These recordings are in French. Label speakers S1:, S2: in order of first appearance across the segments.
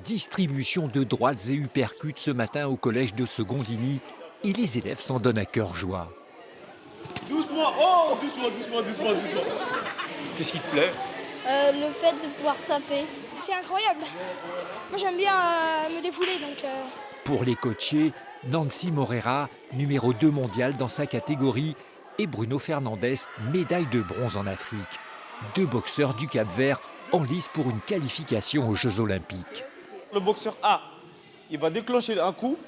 S1: Distribution de droites et uppercuts ce matin au collège de Secondigny et les élèves s'en donnent à cœur joie.
S2: Doucement, oh, doucement.
S3: Qu'est-ce qui te plaît?
S4: Le fait de pouvoir taper.
S5: C'est incroyable. Moi j'aime bien me défouler donc.
S1: Pour les coachés, Nancy Morera, numéro 2 mondial dans sa catégorie, et Bruno Fernandes, médaille de bronze en Afrique. 2 boxeurs du Cap-Vert en lice pour une qualification aux Jeux Olympiques.
S2: Le boxeur A, il va déclencher un coup,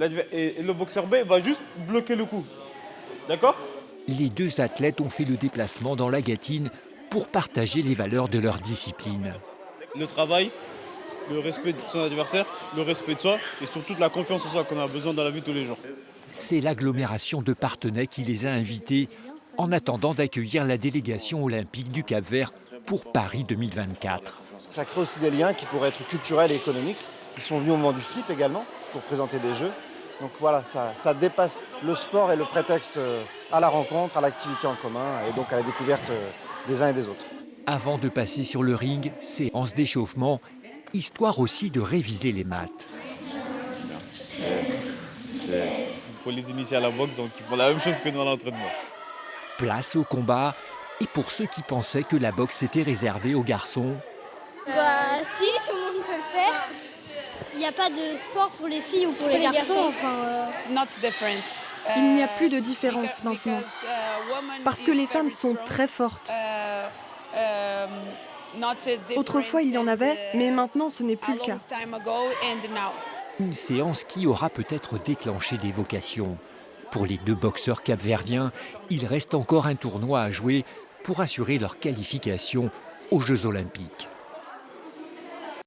S2: et le boxeur B va juste bloquer le coup. D'accord?
S1: Les 2 athlètes ont fait le déplacement dans la Gâtine pour partager les valeurs de leur discipline.
S2: Le travail, le respect de son adversaire, le respect de soi et surtout de la confiance en soi qu'on a besoin dans la vie de tous les jours.
S1: C'est l'agglomération de Parthenay qui les a invités en attendant d'accueillir la délégation olympique du Cap-Vert pour Paris 2024.
S6: Ça crée aussi des liens qui pourraient être culturels et économiques. Ils sont venus au moment du flip également pour présenter des jeux. Donc voilà, ça dépasse le sport et le prétexte à la rencontre, à l'activité en commun et donc à la découverte des uns et des autres.
S1: Avant de passer sur le ring, séance d'échauffement, histoire aussi de réviser les maths.
S2: Il faut les initier à la boxe, donc ils font la même chose que nous à l'entraînement.
S1: Place au combat, et pour ceux qui pensaient que la boxe était réservée aux garçons,
S4: Si, tout le monde peut le faire. Il n'y a pas de sport pour les filles ou pour les garçons.
S7: Il n'y a plus de différence maintenant. Parce que les femmes sont très fortes. Autrefois, il y en avait, mais maintenant, ce n'est plus le cas.
S1: une séance qui aura peut-être déclenché des vocations. Pour les 2 boxeurs capverdiens, il reste encore un tournoi à jouer pour assurer leur qualification aux Jeux Olympiques.